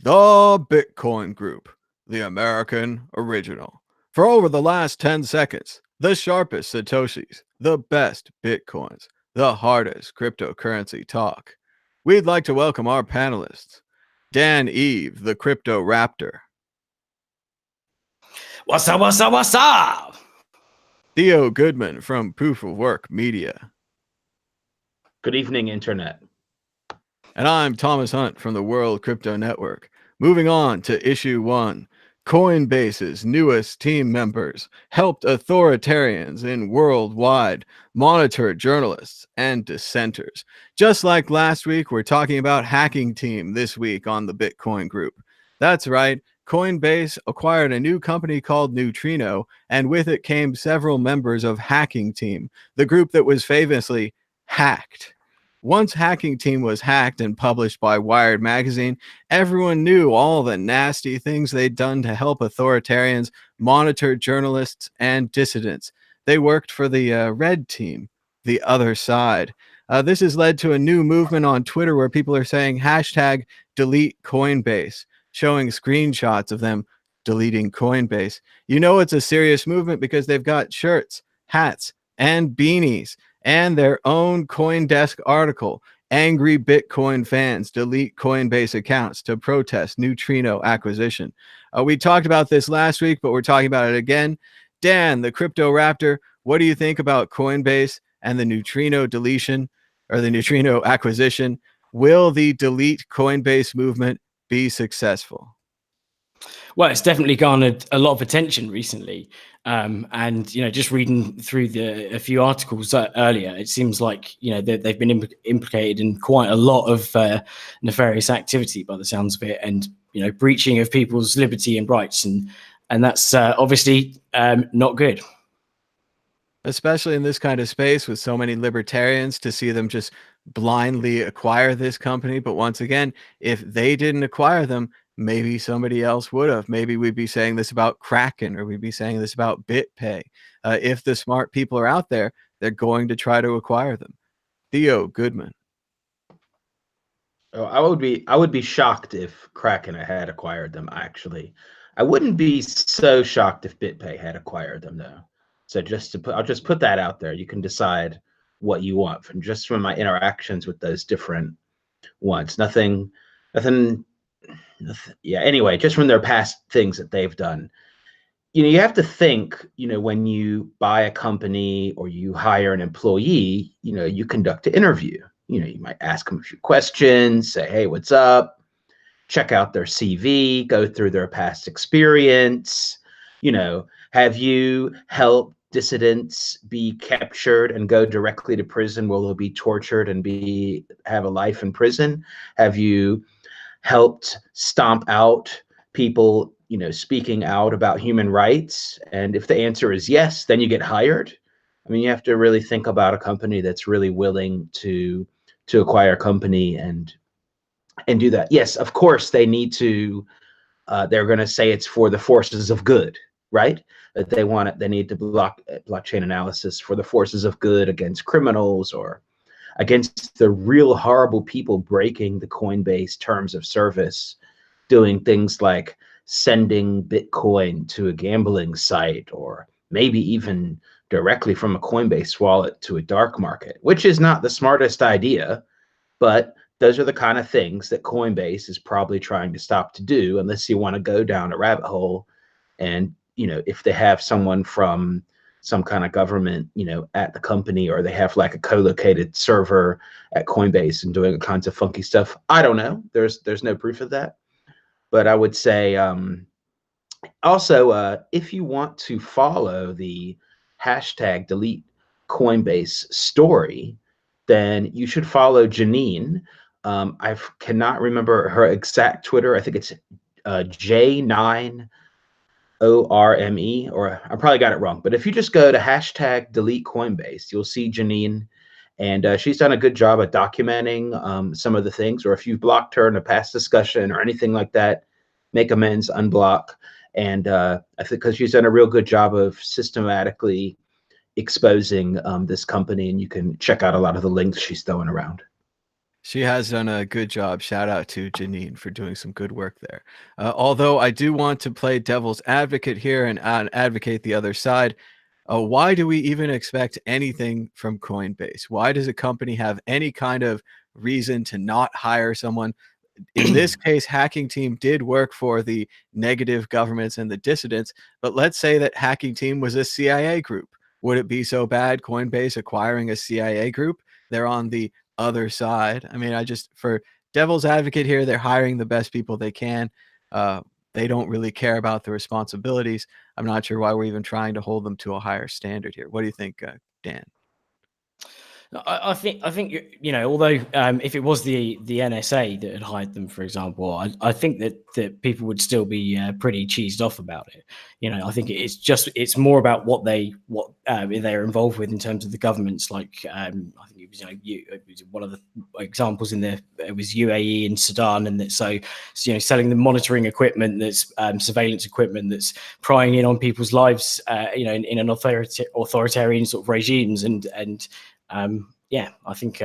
The Bitcoin Group, the American original. For over the last 10 seconds, the sharpest Satoshis, the best Bitcoins, the hardest cryptocurrency talk. We'd like to welcome our panelists. Dan Eve, the Crypto Raptor. What's up, what's up, what's up? Theo Goodman from Proof of Work Media. Good evening, Internet. And I'm Thomas Hunt from the World Crypto Network. Moving on to issue 1. Coinbase's newest team members helped authoritarians in worldwide monitor journalists and dissenters. Just like last week, we're talking about Hacking Team this week on the Bitcoin Group. That's right, Coinbase acquired a new company called Neutrino, and with it came several members of Hacking Team, the group that was famously hacked. Once Hacking Team was hacked and published by Wired magazine, everyone knew all the nasty things they'd done to help authoritarians monitor journalists and dissidents. They worked for the red team, the other side. This has led to a new movement on Twitter where people are saying #delete Coinbase, showing screenshots of them deleting Coinbase. You know it's a serious movement because they've got shirts, hats, and beanies. And their own CoinDesk article, Angry Bitcoin Fans Delete Coinbase Accounts to Protest Neutrino Acquisition. We talked about this last week, but we're talking about it again. Dan, the Crypto Raptor, what do you think about Coinbase and the Neutrino deletion or the Neutrino acquisition? Will the delete Coinbase movement be successful? Well, it's definitely garnered a lot of attention recently. And, just reading through a few articles earlier, it seems like, they've been implicated in quite a lot of nefarious activity by the sounds of it, and, breaching of people's liberty and rights. And that's obviously not good. Especially in this kind of space with so many libertarians, to see them just blindly acquire this company. But once again, if they didn't acquire them, maybe somebody else would have. Maybe we'd be saying this about Kraken, or we'd be saying this about BitPay. If the smart people are out there, they're going to try to acquire them. Theo Goodman. Oh, I would be shocked if Kraken had acquired them. Actually, I wouldn't be so shocked if BitPay had acquired them, though. So I'll just put that out there. You can decide what you want from my interactions with those different ones. Nothing. Yeah, anyway, just from their past things that they've done. You have to think, when you buy a company or you hire an employee, you conduct an interview. You might ask them a few questions, say, hey, what's up? Check out their CV, go through their past experience. Have you helped dissidents be captured and go directly to prison where they'll be tortured and have a life in prison? Have you helped stomp out people, speaking out about human rights? And if the answer is yes, then you get hired. I mean, you have to really think about a company that's really willing to acquire a company and do that. Yes, of course, they need to. They're going to say it's for the forces of good, right? That they need to block blockchain analysis for the forces of good against criminals or against the real horrible people breaking the Coinbase terms of service, doing things like sending Bitcoin to a gambling site, or maybe even directly from a Coinbase wallet to a dark market, which is not the smartest idea, but those are the kind of things that Coinbase is probably trying to stop to do, unless you want to go down a rabbit hole. And, if they have someone from some kind of government, at the company, or they have like a co-located server at Coinbase and doing all kinds of funky stuff. I don't know. There's no proof of that. But I would say also, if you want to follow the #delete Coinbase story, then you should follow Janine. I cannot remember her exact Twitter. I think it's J9ORME, or I probably got it wrong. But if you just go to #delete Coinbase, you'll see Janine, and she's done a good job at documenting some of the things. Or if you've blocked her in a past discussion or anything like that, make amends, unblock. And I think because she's done a real good job of systematically exposing this company, and you can check out a lot of the links she's throwing around. She has done a good job. Shout out to Janine for doing some good work there. Although I do want to play devil's advocate here and advocate the other side. Why do we even expect anything from Coinbase? Why does a company have any kind of reason to not hire someone? In this case, Hacking Team did work for the negative governments and the dissidents, but let's say that Hacking Team was a CIA group. Would it be so bad, Coinbase acquiring a CIA group? They're on the other side. I mean, for devil's advocate here, they're hiring the best people they can. They don't really care about the responsibilities. I'm not sure why we're even trying to hold them to a higher standard here. What do you think, Dan? I think you know, although if it was the NSA that had hired them, for example, I think that people would still be pretty cheesed off about it. You know, I think it's more about what they're involved with in terms of the governments. Like I think it was, it was one of the examples it was UAE and Sudan, and that so selling the monitoring equipment, that's surveillance equipment, that's prying in on people's lives, in an authoritarian sort of regimes, and yeah, I think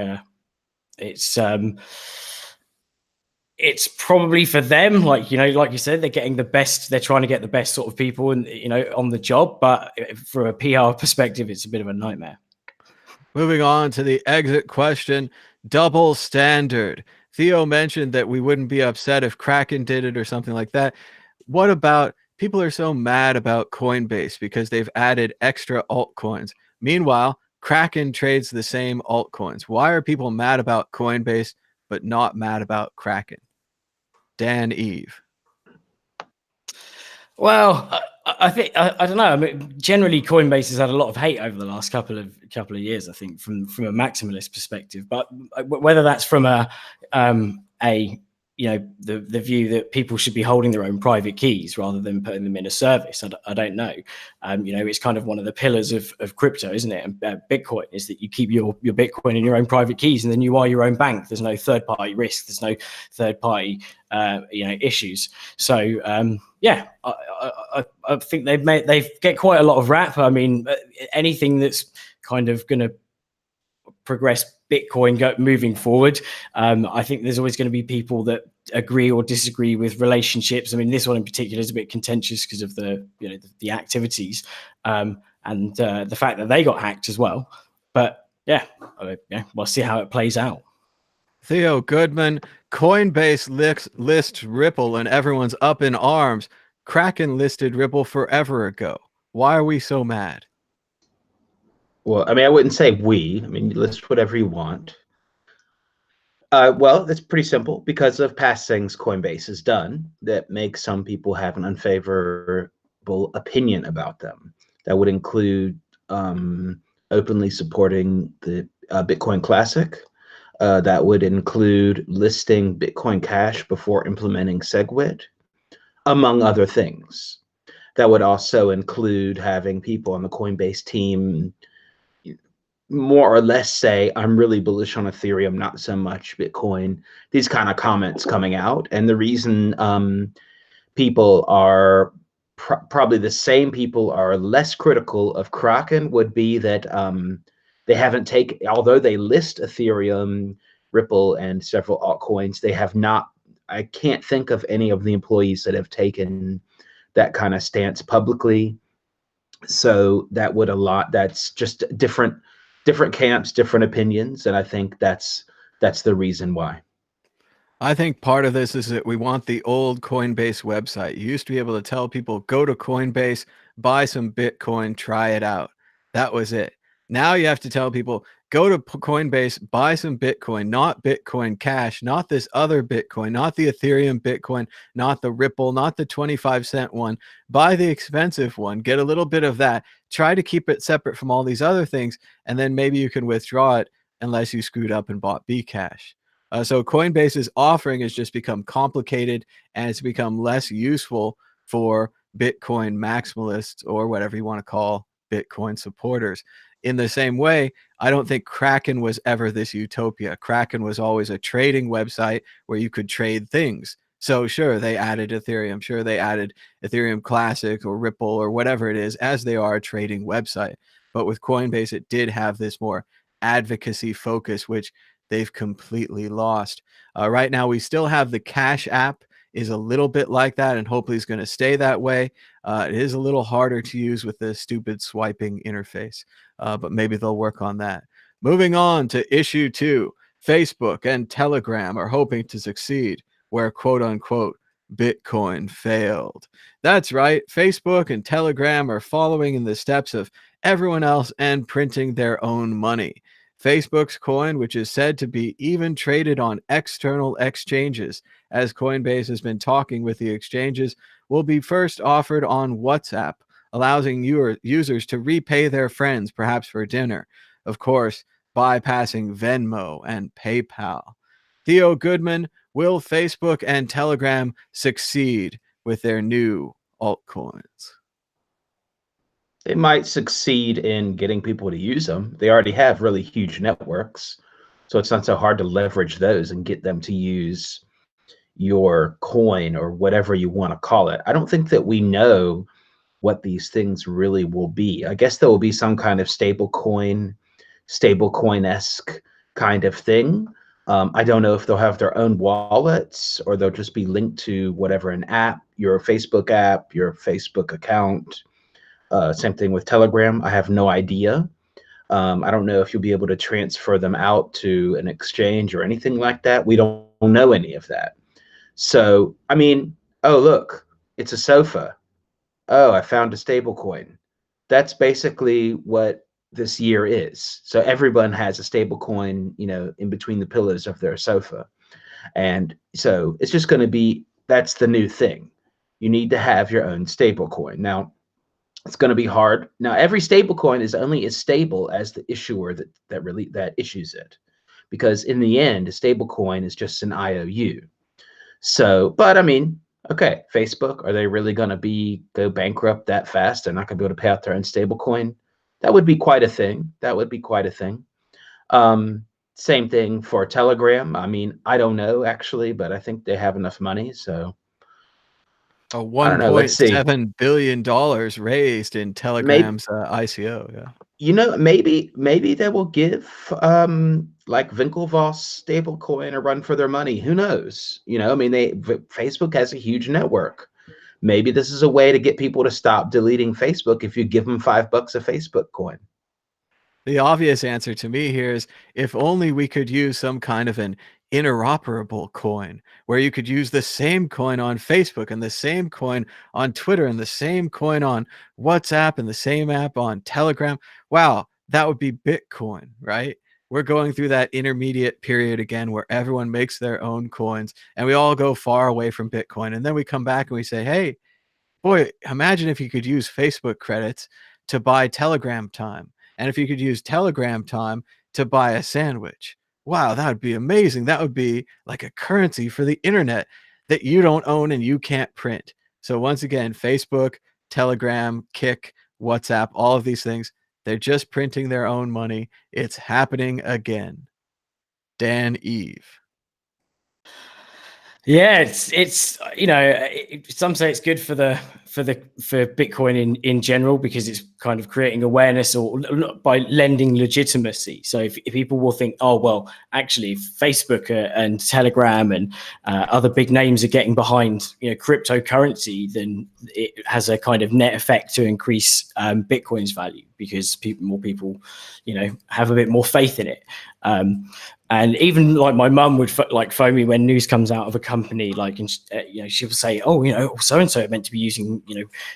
it's probably for them, like you said, they're getting the best. They're trying to get the best sort of people, and on the job. But from a PR perspective, it's a bit of a nightmare. Moving on to the exit question: double standard. Theo mentioned that we wouldn't be upset if Kraken did it or something like that. What about people are so mad about Coinbase because they've added extra altcoins? Meanwhile, Kraken trades the same altcoins. Why are people mad about Coinbase but not mad about Kraken? Dan Eve. Well, I think I don't know. I mean, generally, Coinbase has had a lot of hate over the last couple of years. I think from a maximalist perspective, but whether that's from the view that people should be holding their own private keys rather than putting them in a service, I don't know. It's kind of one of the pillars of crypto, isn't it? And Bitcoin is that you keep your Bitcoin in your own private keys, and then you are your own bank. There's no third party risk. There's no third party issues. So yeah, I think they've get quite a lot of rap. I mean, anything that's kind of going to progress Bitcoin moving forward, I think there's always going to be people that agree or disagree with relationships. I mean, this one in particular is a bit contentious because of the activities and the fact that they got hacked as well. But yeah, we'll see how it plays out. Theo Goodman, Coinbase lists Ripple and everyone's up in arms. Kraken listed Ripple forever ago. Why are we so mad? Well, I mean, I wouldn't say we. I mean, you list whatever you want. Well, it's pretty simple because of past things Coinbase has done that make some people have an unfavorable opinion about them. That would include openly supporting the Bitcoin Classic. That would include listing Bitcoin Cash before implementing SegWit, among other things. That would also include having people on the Coinbase team more or less say, I'm really bullish on Ethereum, not so much Bitcoin. These kind of comments coming out. And the reason people are probably the same people are less critical of Kraken would be that they haven't taken, although they list Ethereum, Ripple, and several altcoins, they have not, I can't think of any of the employees that have taken that kind of stance publicly. So that would that's just different camps, different opinions, and I think that's the reason why. I think part of this is that we want the old Coinbase website. You used to be able to tell people, go to Coinbase, buy some Bitcoin, try it out. That was it. Now you have to tell people, go to Coinbase, buy some Bitcoin, not Bitcoin Cash, not this other Bitcoin, not the Ethereum Bitcoin, not the Ripple, not the 25-cent one. Buy the expensive one, get a little bit of that. Try to keep it separate from all these other things, and then maybe you can withdraw it unless you screwed up and bought Bcash. So Coinbase's offering has just become complicated, and it's become less useful for Bitcoin maximalists, or whatever you want to call Bitcoin supporters. In the same way, I don't think Kraken was ever this utopia. Kraken was always a trading website where you could trade things. So sure, they added Ethereum. Sure, they added Ethereum Classic or Ripple or whatever it is, as they are a trading website. But with Coinbase, it did have this more advocacy focus, which they've completely lost. Right now, we still have the Cash App is a little bit like that, and hopefully is going to stay that way. It is a little harder to use with the stupid swiping interface, but maybe they'll work on that. Moving on to issue 2, Facebook and Telegram are hoping to succeed where quote unquote Bitcoin failed. That's right. Facebook and Telegram are following in the steps of everyone else and printing their own money. Facebook's coin, which is said to be even traded on external exchanges, as Coinbase has been talking with the exchanges, will be first offered on WhatsApp, allowing users to repay their friends, perhaps for dinner. Of course, bypassing Venmo and PayPal. Theo Goodman, will Facebook and Telegram succeed with their new altcoins? They might succeed in getting people to use them. They already have really huge networks, so it's not so hard to leverage those and get them to use your coin or whatever you want to call it. I don't think that we know what these things really will be. I guess there will be some kind of stablecoin-esque kind of thing. I don't know if they'll have their own wallets or they'll just be linked to whatever an app, your Facebook app, your Facebook account. Same thing with Telegram. I have no idea. I don't know if you'll be able to transfer them out to an exchange or anything like that. We don't know any of that. So, I mean, oh, look, it's a sofa. Oh, I found a stable coin. That's basically what this year is. So everyone has a stable coin, you know, in between the pillows of their sofa. And so it's just going to be, that's the new thing. You need to have your own stable coin. Now, it's going to be hard. Now, every stable coin is only as stable as the issuer that issues it. Because in the end, a stable coin is just an IOU. So, but I mean, okay, Facebook, are they really going to go bankrupt that fast? They're not going to be able to pay out their own stable coin? That would be quite a thing. That would be quite a thing. Same thing for Telegram. I mean, I don't know actually, but I think they have enough money. So A I don't know. Let's see. $1.7 billion raised in Telegram's ICO. Yeah. You know, maybe they will give like Winklevoss stablecoin a run for their money. Who knows? You know, I mean, Facebook has a huge network. Maybe this is a way to get people to stop deleting Facebook if you give them $5 a Facebook coin. The obvious answer to me here is if only we could use some kind of an interoperable coin where you could use the same coin on Facebook and the same coin on Twitter and the same coin on WhatsApp and the same app on Telegram. Wow, that would be Bitcoin, right? We're going through that intermediate period again where everyone makes their own coins and we all go far away from Bitcoin. And then we come back and we say, hey, boy, imagine if you could use Facebook credits to buy Telegram time. And if you could use Telegram time to buy a sandwich. Wow, that would be amazing. That would be like a currency for the internet that you don't own and you can't print. So once again, Facebook, Telegram, Kik, WhatsApp, all of these things, they're just printing their own money. It's happening again. Dan Eve. Yeah, it's you know, some say it's good for Bitcoin in general because it's kind of creating awareness or by lending legitimacy. So if people will think, oh well, actually Facebook and Telegram and other big names are getting behind cryptocurrency, then it has a kind of net effect to increase Bitcoin's value because more people have a bit more faith in it. And even like my mum would phone me when news comes out of a company, and she'll say, oh, so and so are meant to be using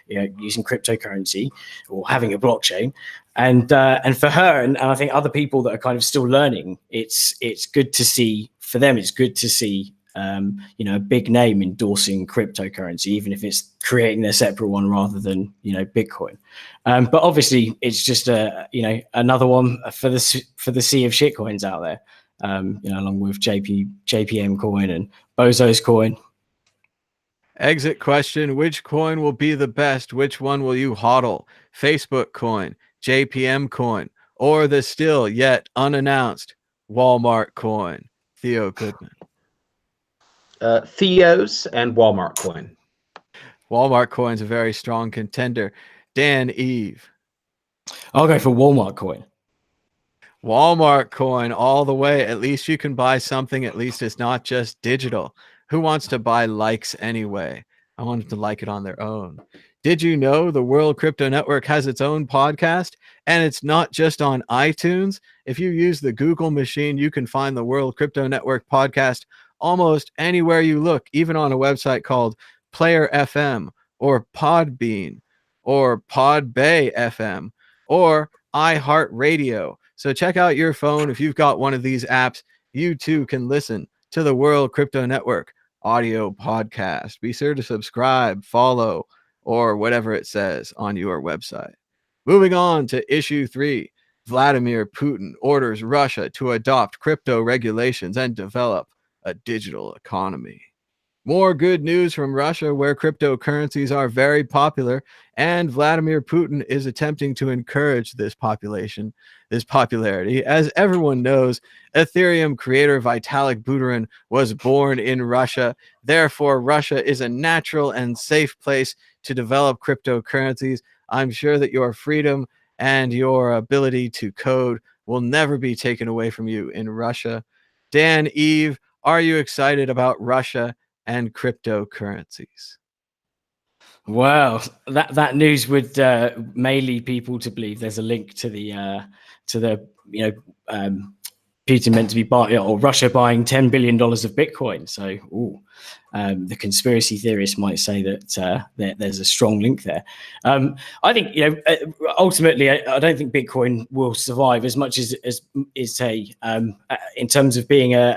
using cryptocurrency or having a blockchain, and for her and I think other people that are kind of still learning, it's good to see for them. It's good to see a big name endorsing cryptocurrency, even if it's creating their separate one rather than Bitcoin. But obviously, it's just another one for the sea of shitcoins out there. Along with JPM coin and Bozo's coin. Exit question: which coin will be the best? Which one will you hodl? Facebook coin, JPM coin, or the still yet unannounced Walmart coin? Theo Goodman. Theo's and Walmart coin. Walmart coin's a very strong contender. Dan Eve. I'll go for Walmart coin. Walmart coin all the way. At least you can buy something. At least it's not just digital. Who wants to buy likes anyway? I want them to like it on their own. Did you know the World Crypto Network has its own podcast? And it's not just on iTunes. If you use the Google machine, you can find the World Crypto Network podcast almost anywhere you look, even on a website called Player FM or Podbean or Podbay FM or iHeartRadio. So check out your phone. If you've got one of these apps, you too can listen to the World Crypto Network audio podcast. Be sure to subscribe, follow, or whatever it says on your website. Moving on to issue 3. Vladimir Putin orders Russia to adopt crypto regulations and develop a digital economy. More good news from Russia, where cryptocurrencies are very popular, and Vladimir Putin is attempting to encourage this popularity. As everyone knows, Ethereum creator Vitalik Buterin was born in Russia. Therefore, Russia is a natural and safe place to develop cryptocurrencies. I'm sure that your freedom and your ability to code will never be taken away from you in Russia. Dan, Eve, are you excited about Russia and cryptocurrencies? Well, that news would may lead people to believe there's a link to the Putin meant to be buying, or Russia buying $10 billion of Bitcoin. So, the conspiracy theorists might say that there's a strong link there. I think, ultimately, I don't think Bitcoin will survive as much as in terms of being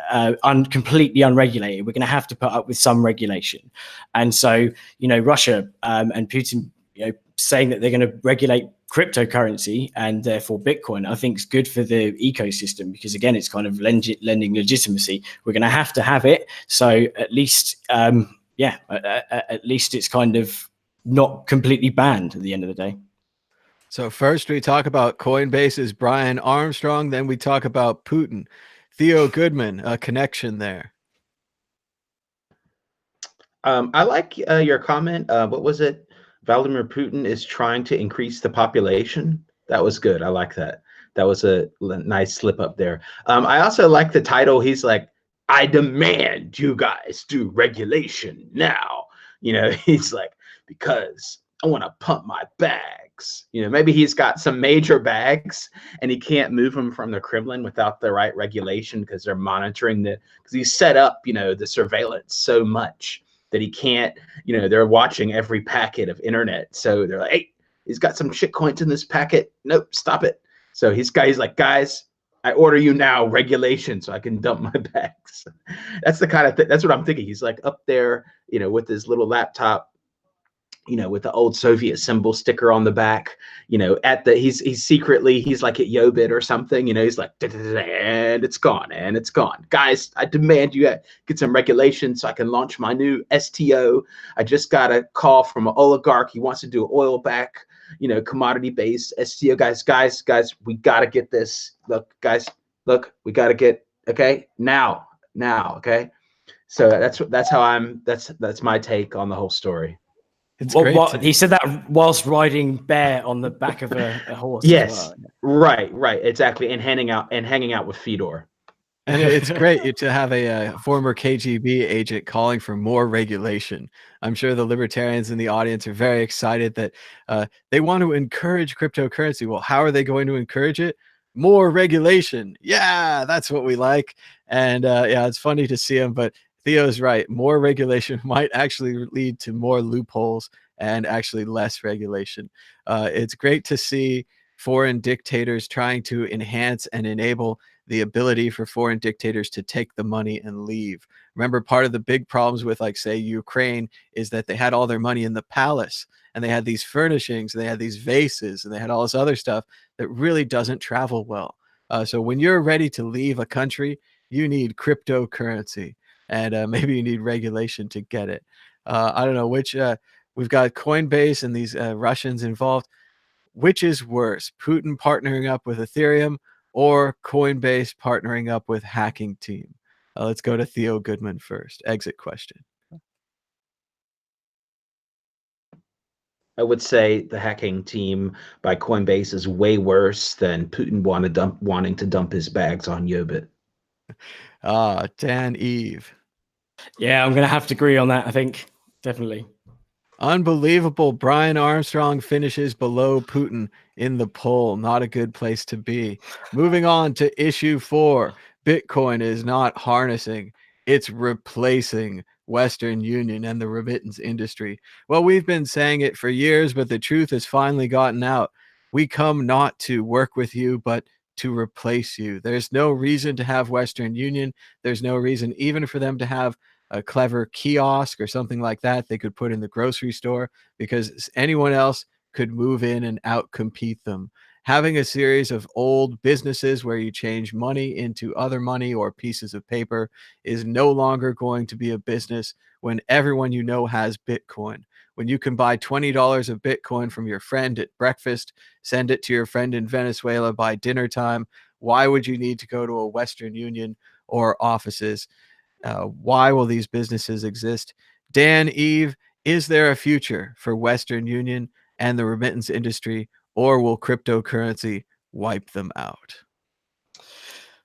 completely unregulated. We're going to have to put up with some regulation, and so Russia and Putin, saying that they're going to regulate cryptocurrency and therefore Bitcoin, I think is good for the ecosystem, because again, it's kind of lending legitimacy. We're going to have it. So at least, at least it's kind of not completely banned at the end of the day. So first we talk about Coinbase's Brian Armstrong, then we talk about Putin. Theo Goodman, a connection there. I like your comment. What was it? Vladimir Putin is trying to increase the population. That was good. I like that. That was a nice slip up there. I also like the title. He's like, I demand you guys do regulation now. He's like, because I want to pump my bags. Maybe he's got some major bags and he can't move them from the Kremlin without the right regulation, because they're monitoring because he's set up, the surveillance so much that he can't, they're watching every packet of internet. So they're like, hey, he's got some shit coins in this packet. Nope, stop it. So he's like, guys, I order you now regulation so I can dump my bags. That's the kind of thing. That's what I'm thinking. He's like up there, with his little laptop, with the old Soviet symbol sticker on the back, he's secretly, he's like at Yobit or something, he's like, and it's gone, and it's gone. Guys, I demand you get some regulation so I can launch my new STO. I just got a call from an oligarch. He wants to do oil back, commodity-based STO. Guys, we got to get this. Look, guys, we got to get, okay, now, okay? So that's my take on the whole story. It's great. He said that whilst riding bear on the back of a horse. Yes, as well. Right, exactly, and hanging out with Fedor. And it's great to have a former KGB agent calling for more regulation. I'm sure the libertarians in the audience are very excited that they want to encourage cryptocurrency. Well, how are they going to encourage it? More regulation. Yeah, that's what we like. And it's funny to see him, but Theo's right. More regulation might actually lead to more loopholes and actually less regulation. It's great to see foreign dictators trying to enhance and enable the ability for foreign dictators to take the money and leave. Remember, part of the big problems with, like, say, Ukraine is that they had all their money in the palace, and they had these furnishings, and they had these vases, and they had all this other stuff that really doesn't travel well. So when you're ready to leave a country, you need cryptocurrency. And maybe you need regulation to get it. I don't know which. We've got Coinbase and these Russians involved. Which is worse, Putin partnering up with Ethereum or Coinbase partnering up with Hacking Team? Let's go to Theo Goodman first. Exit question. I would say the hacking team by Coinbase is way worse than Putin wanting to dump his bags on Yobit. Dan Eve. Yeah, I'm going to have to agree on that, I think. Definitely. Unbelievable. Brian Armstrong finishes below Putin in the poll. Not a good place to be. Moving on to issue 4. Bitcoin is not harnessing, it's replacing Western Union and the remittance industry. Well, we've been saying it for years, but the truth has finally gotten out. We come not to work with you, but to replace you. There's no reason to have Western Union. There's no reason even for them to have a clever kiosk or something like that they could put in the grocery store, because anyone else could move in and outcompete them. Having a series of old businesses where you change money into other money or pieces of paper is no longer going to be a business when everyone you know has Bitcoin. When you can buy $20 of Bitcoin from your friend at breakfast, send it to your friend in Venezuela by dinner time, why would you need to go to a Western Union or offices? Why will these businesses exist? Dan, Eve, is there a future for Western Union and the remittance industry, or will cryptocurrency wipe them out?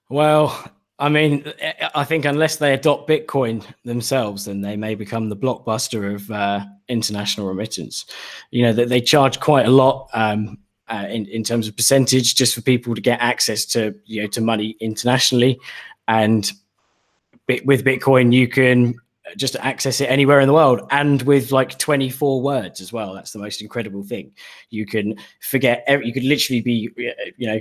Well, I mean, I think unless they adopt Bitcoin themselves, then they may become the blockbuster of international remittance. You know, that they charge quite a lot in terms of percentage just for people to get access to, you know, to money internationally. And with Bitcoin, you can just access it anywhere in the world, and with like 24 words as well. That's the most incredible thing. You can forget, you could literally be, you know,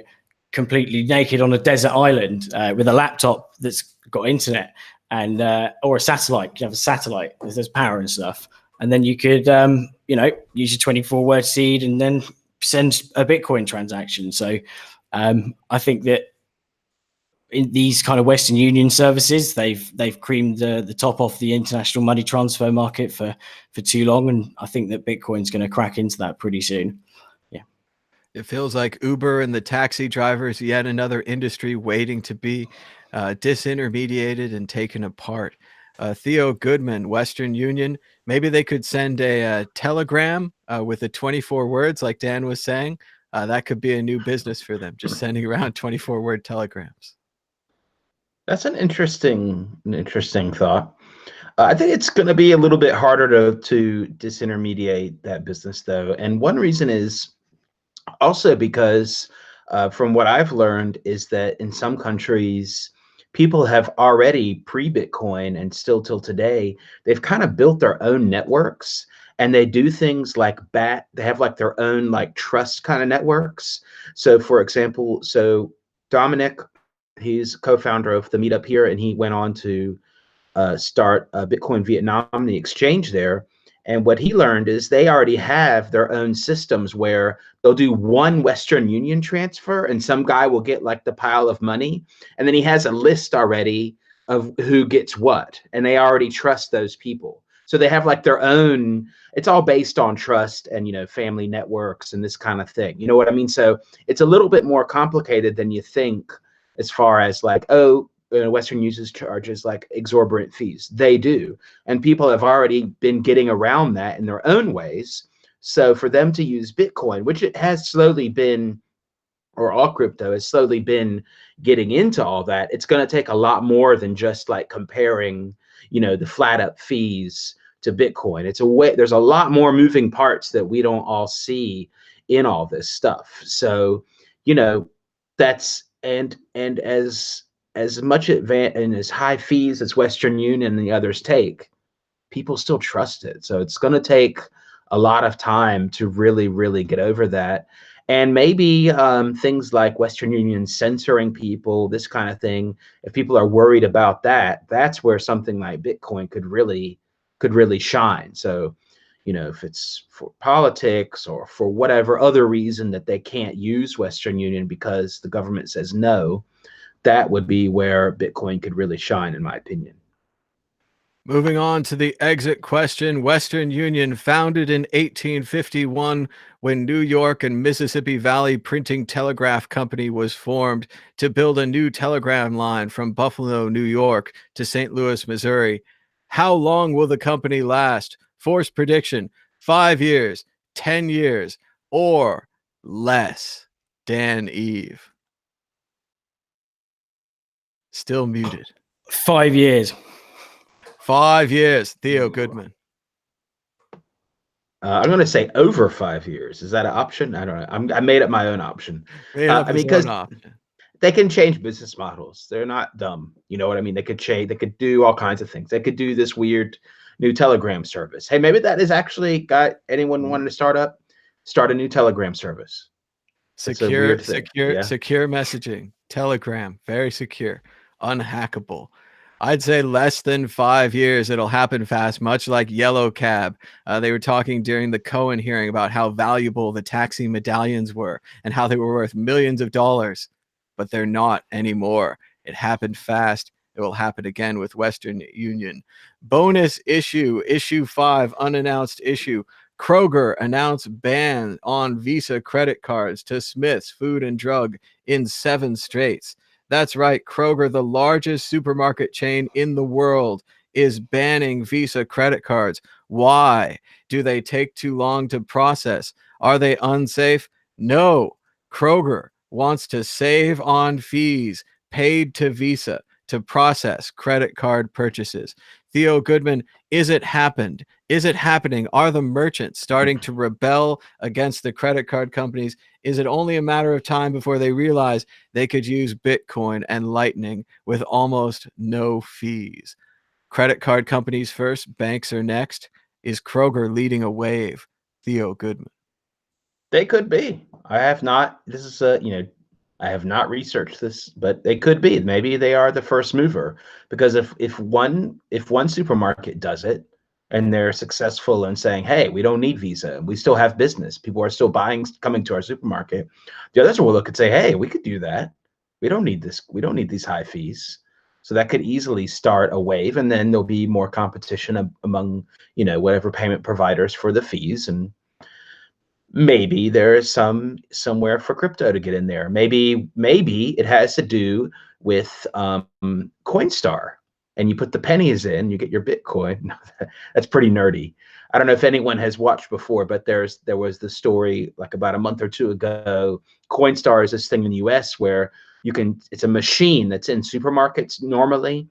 completely naked on a desert island with a laptop that's got internet and or a satellite. You have a satellite, there's power and stuff, and then you could you know, use your 24 word seed and then send a Bitcoin transaction. So I think that in these kind of Western Union services, they've creamed the top off the international money transfer market for too long, and I think that Bitcoin's going to crack into that pretty soon. Yeah, it feels like Uber and the taxi drivers, yet another industry waiting to be disintermediated and taken apart. Theo Goodman, Western Union, maybe they could send a telegram with the 24 words, like Dan was saying. That could be a new business for them, just sending around 24-word telegrams. That's an interesting thought. I think it's going to be a little bit harder to disintermediate that business, though. And one reason is also because from what I've learned is that in some countries, people have already pre-Bitcoin and still till today, they've kind of built their own networks, and they do things like they have like their own like trust kind of networks. So for example, Dominic, he's co-founder of the meetup here, and he went on to start Bitcoin Vietnam, the exchange there. And what he learned is they already have their own systems where they'll do one Western Union transfer and some guy will get like the pile of money. And then he has a list already of who gets what. And they already trust those people. So they have like their own, it's all based on trust and, you know, family networks and this kind of thing. You know what I mean? So it's a little bit more complicated than you think, as far as like, oh, Western users charges like exorbitant fees. They do. And people have already been getting around that in their own ways. So for them to use Bitcoin, which it has slowly been, or all crypto has slowly been getting into all that, it's going to take a lot more than just like comparing, you know, the flat up fees to Bitcoin. It's a way, there's a lot more moving parts that we don't all see in all this stuff. So, you know, that's, and as much and as high fees as Western Union and the others take, people still trust it. So it's going to take a lot of time to really, really get over that. And maybe things like Western Union censoring people, this kind of thing, if people are worried about that, that's where something like Bitcoin could really shine. So, you know, if it's for politics or for whatever other reason that they can't use Western Union because the government says no, that would be where Bitcoin could really shine, in my opinion. Moving on to the exit question. Western Union, founded in 1851 when New York and Mississippi Valley Printing Telegraph Company was formed to build a new telegram line from Buffalo, New York to St. Louis, Missouri. How long will the company last? Forced prediction, 5 years, 10 years, or less? Dan Eve. Still muted. 5 years. 5 years. Theo Goodman. I'm going to say over 5 years. Is that an option? I don't know. I made up my own option. Made up I mean, his own because option. they can change business models. They're not dumb. You know what I mean? They could change. They could do all kinds of things. They could do this weird new Telegram service. Hey, maybe that is actually got anyone wanting to start a new Telegram service. Secure Secure messaging. Telegram, very secure, unhackable. I'd say less than 5 years. It'll happen fast, much like Yellow Cab. They were talking during the Cohen hearing about how valuable the taxi medallions were and how they were worth millions of dollars, but they're not anymore. It happened fast. It will happen again with Western Union. Bonus issue 5, unannounced issue. Kroger announced ban on Visa credit cards to Smith's Food and Drug in 7 states. That's right. Kroger, the largest supermarket chain in the world, is banning Visa credit cards. Why? Do they take too long to process? Are they unsafe? No. Kroger wants to save on fees paid to Visa to process credit card purchases. Theo Goodman, is it happened? Is it happening? Are the merchants starting to rebel against the credit card companies? Is it only a matter of time before they realize they could use Bitcoin and Lightning with almost no fees? Credit card companies first, banks are next. Is Kroger leading a wave? Theo Goodman. They could be. I have not. This is I have not researched this, but they could be. Maybe they are the first mover, because if one supermarket does it and they're successful in saying, "Hey, we don't need Visa. We still have business. People are still buying, coming to our supermarket." The others will look and say, "Hey, we could do that. We don't need this. We don't need these high fees." So that could easily start a wave, and then there'll be more competition among whatever payment providers for the fees, and maybe there is somewhere for crypto to get in there. Maybe it has to do with Coinstar, and you put the pennies in, you get your Bitcoin. That's pretty nerdy. I don't know if anyone has watched before, but there was the story like about a month or two ago. Coinstar is this thing in the US where it's a machine that's in supermarkets normally.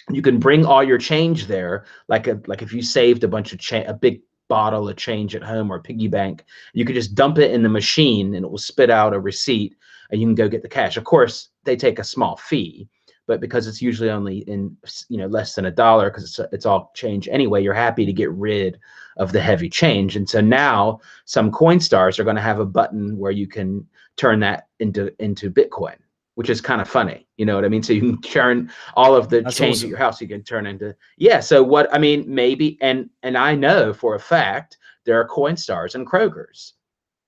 You can bring all your change there, like if you saved a bunch of a big bottle of change at home or piggy bank, you could just dump it in the machine and it will spit out a receipt and you can go get the cash. Of course, they take a small fee, but because it's usually only in less than $1, because it's all change anyway, you're happy to get rid of the heavy change. And so now some Coinstars are going to have a button where you can turn that into Bitcoin, which is kind of funny. You know what I mean? So you can turn all of the change at your house, you can turn into, So maybe, and I know for a fact there are Coinstars and Krogers.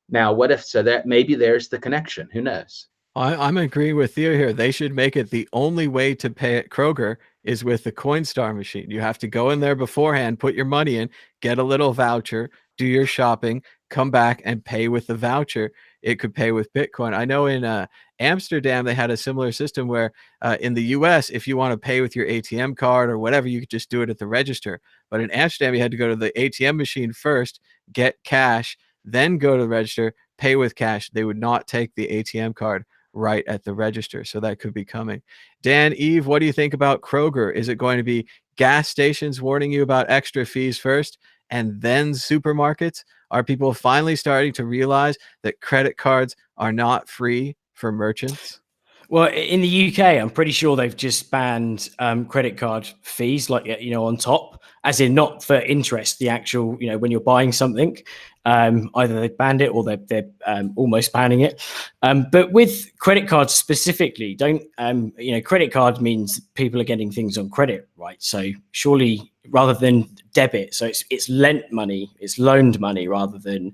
Now, what if, so that maybe there's the connection, who knows? I'm agreeing with Theo here. They should make it the only way to pay at Kroger is with the Coinstar machine. You have to go in there beforehand, put your money in, get a little voucher, do your shopping, come back and pay with the voucher. It could pay with Bitcoin. I know in Amsterdam, they had a similar system where in the US, if you want to pay with your ATM card or whatever, you could just do it at the register. But in Amsterdam, you had to go to the ATM machine first, get cash, then go to the register, pay with cash. They would not take the ATM card right at the register. So that could be coming. Dan, Eve, what do you think about Kroger? Is it going to be gas stations warning you about extra fees first and then supermarkets? Are people finally starting to realize that credit cards are not free for merchants? Well, in the UK, I'm pretty sure they've just banned credit card fees, like, on top, as in not for interest, the actual, when you're buying something, either they've banned it or they're almost banning it. But with credit cards specifically, credit card means people are getting things on credit, right? So surely rather than debit, so it's lent money, it's loaned money rather than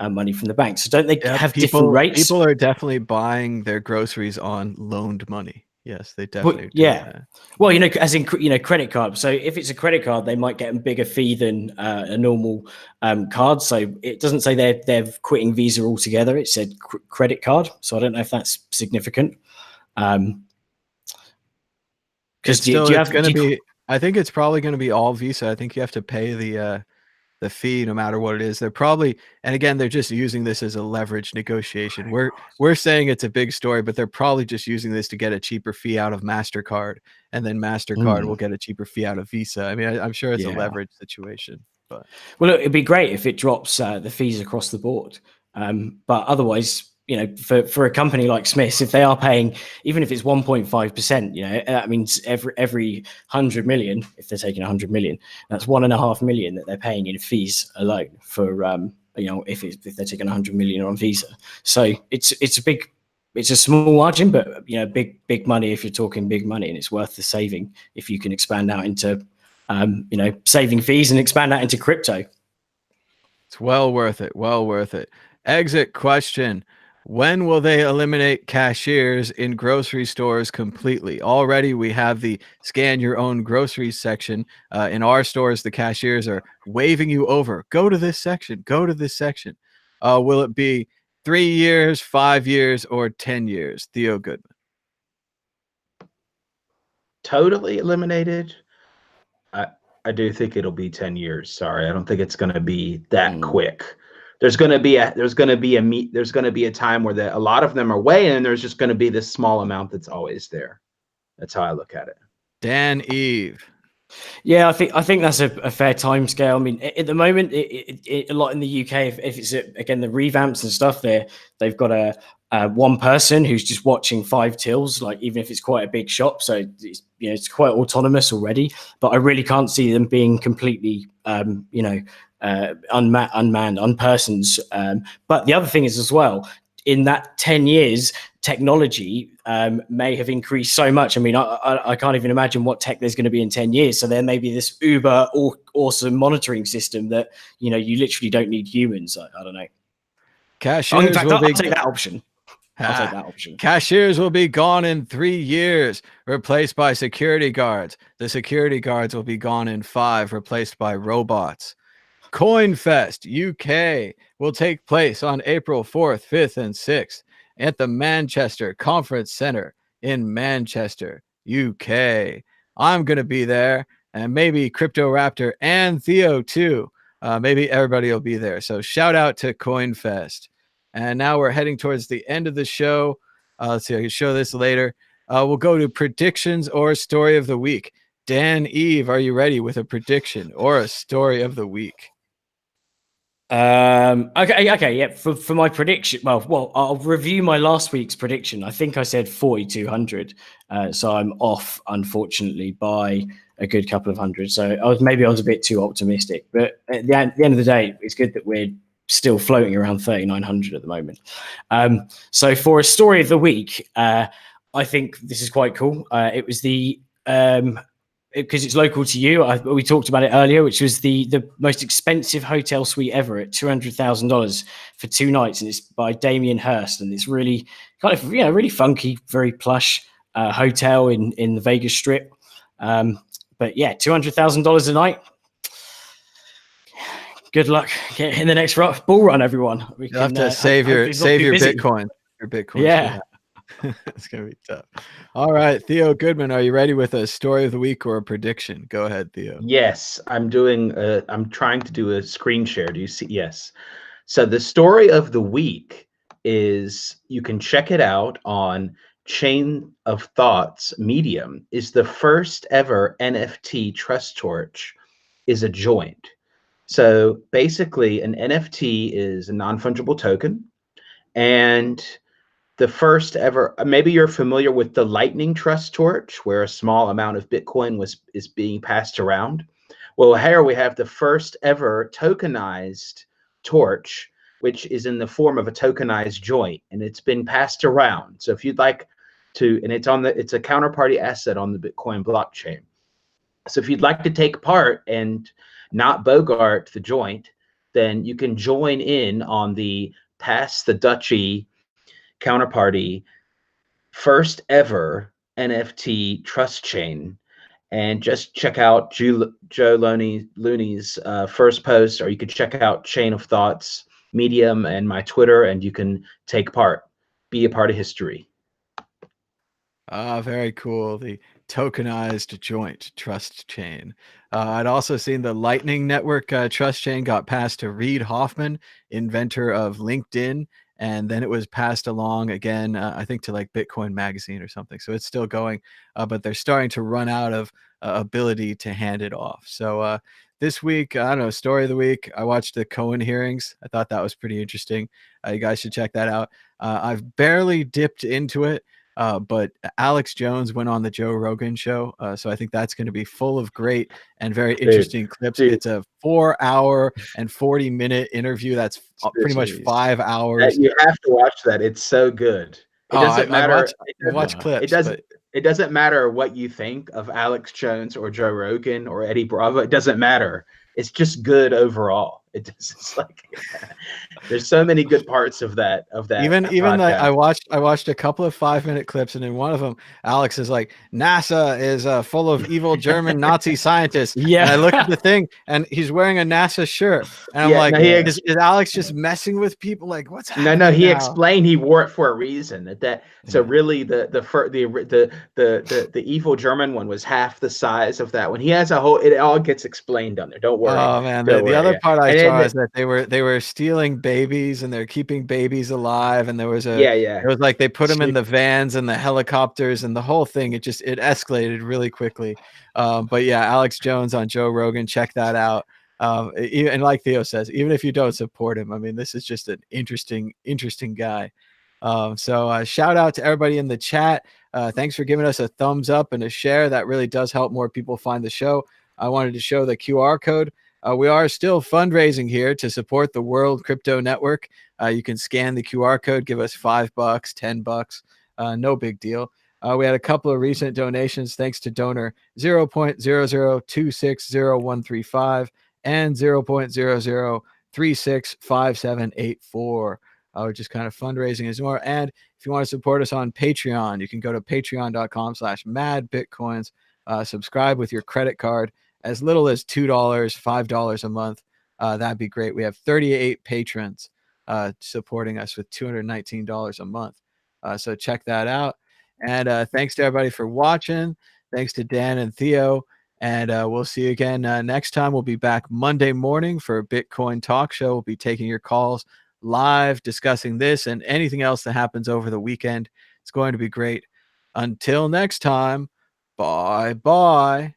money from the bank. So don't they have different rates? People are definitely buying their groceries on loaned money. Yes, they definitely do that. Well, as in, credit card. So if it's a credit card, they might get a bigger fee than a normal card. So it doesn't say they're quitting Visa altogether. It said credit card. So I don't know if that's significant. Because I think it's probably going to be all Visa. I think you have to pay the the fee, no matter what it is. They're probably, and again, they're just using this as a leverage negotiation. We're saying it's a big story, but they're probably just using this to get a cheaper fee out of MasterCard, and then MasterCard will get a cheaper fee out of Visa. I mean, I'm sure it's a leverage situation. But well, look, it'd be great if it drops the fees across the board. But otherwise, you know, for a company like Smith's, if they are paying, even if it's 1.5%, you know, that means every 100 million, if they're taking 100 million, that's 1.5 million that they're paying in fees alone for, you know, if they're taking 100 million on Visa. So it's a small margin, but, you know, big money if you're talking big money, and it's worth the saving if you can expand out into, you know, saving fees and expand out into crypto. It's well worth it. Well worth it. Exit question. When will they eliminate cashiers in grocery stores completely? Already we have the scan your own groceries section. In our stores, the cashiers are waving you over. Go to this section. Go to this section. Will it be 3 years, 5 years, or 10 years? Theo Goodman. Totally eliminated. I do think it'll be 10 years. Sorry, I don't think it's going to be that quick. There's going to be a time where a lot of them are way in, and there's just going to be this small amount that's always there. That's how I look at it. Dan Eve. Yeah, I think that's a fair time scale. I mean, at the moment, a lot in the UK, if it's again the revamps and stuff, they've got a one person who's just watching 5 tills, like even if it's quite a big shop. So it's, you know, it's quite autonomous already. But I really can't see them being completely, you know, unmanned, unpersons. But the other thing is as well, in that 10 years, technology may have increased so much. I mean, I can't even imagine what tech there's going to be in 10 years. So there may be this uber awesome monitoring system that, you know, you literally don't need humans. I don't know. Cashiers in fact, I'll take that option. I'll take that option. Cashiers will be gone in 3 years, replaced by security guards. The security guards will be gone in 5, replaced by robots. CoinFest UK will take place on April 4th, 5th, and 6th at the Manchester Conference Centre in Manchester, UK. I'm going to be there, and maybe Crypto Raptor and Theo too. Maybe everybody will be there. So shout out to CoinFest. And now we're heading towards the end of the show. Let's see, I can show this later. We'll go to predictions or story of the week. Dan Eve, are you ready with a prediction or a story of the week? Okay, yeah. For my prediction, well, I'll review my last week's prediction. I think I said 4,200, so I'm off, unfortunately, by a good couple of hundred. So I was a bit too optimistic, but at the end of the day, it's good that we're still floating around 3,900 at the moment. So for a story of the week, I think this is quite cool. It was the because it's local to you. We talked about it earlier, which was the most expensive hotel suite ever at $200,000 for 2 nights, and it's by Damien Hirst, and it's really kind of, you know, really funky, very plush hotel in the Vegas Strip. But yeah, $200,000 a night. Good luck getting in the next bull run, everyone. You have to save your Bitcoin. Your Bitcoin. Yeah. It's gonna be tough. All right, Theo Goodman, are you ready with a story of the week or a prediction? Go ahead, Theo. Yes, I'm trying to do a screen share. Do you see? Yes. So the story of the week is, you can check it out on Chain of Thoughts Medium, is the first ever NFT trust torch is a joint. So basically an NFT is a non-fungible token, and the first ever, maybe you're familiar with the Lightning Trust Torch, where a small amount of Bitcoin is being passed around. Well, here we have the first ever tokenized torch, which is in the form of a tokenized joint, and it's been passed around. So if you'd like to, and it's a counterparty asset on the Bitcoin blockchain. So if you'd like to take part and not bogart the joint, then you can join in on the Pass the Dutchie counterparty first ever NFT trust chain, and just check out Joe Looney's first post, or you could check out Chain of Thoughts Medium and my Twitter, and you can take part, be a part of history. Very cool. The tokenized joint trust chain. I'd also seen the Lightning Network trust chain got passed to Reid Hoffman, inventor of LinkedIn, and then it was passed along again, I think, to like Bitcoin Magazine or something. So it's still going, but they're starting to run out of ability to hand it off. So this week, I don't know, story of the week, I watched the Cohen hearings. I thought that was pretty interesting. You guys should check that out. I've barely dipped into it. But Alex Jones went on the Joe Rogan show. So I think that's going to be full of great and very interesting clips. dude. It's a 4-hour and 40-minute interview. That's pretty much 5 hours. You have to watch that. It's so good. It doesn't matter. Watch clips. It doesn't matter what you think of Alex Jones or Joe Rogan or Eddie Bravo. It doesn't matter. It's just good overall. It's like there's so many good parts of that. Even I watched a couple of 5-minute clips, and in one of them, Alex is like, NASA is full of evil German Nazi scientists. Yeah. And I look at the thing, and he's wearing a NASA shirt, and I'm like, is Alex just messing with people? Like, what's happening? No. He now? explained he wore it for a reason. So really, the evil German one was half the size of that one. He has a whole. It all gets explained on there. Don't worry. Oh man, the other part I saw is that they were stealing babies, and they're keeping babies alive, and there was it was like they put them in the vans and the helicopters and the whole thing. It escalated really quickly. But yeah, Alex Jones on Joe Rogan, check that out. And like Theo says, even if you don't support him, I mean, this is just an interesting guy. So shout out to everybody in the chat. Thanks for giving us a thumbs up and a share. That really does help more people find the show. I wanted to show the QR code. We are still fundraising here to support the World Crypto Network. You can scan the QR code, give us $5, $10, no big deal. We had a couple of recent donations thanks to donor 0.00260135 and 0.00365784. We're just kind of fundraising as more. And if you want to support us on Patreon, you can go to patreon.com/madbitcoins. Subscribe with your credit card. As little as $2, $5 a month. That'd be great. We have 38 patrons supporting us with $219 a month. So check that out. And thanks to everybody for watching. Thanks to Dan and Theo. And we'll see you again next time. We'll be back Monday morning for a Bitcoin talk show. We'll be taking your calls live, discussing this and anything else that happens over the weekend. It's going to be great. Until next time, bye-bye.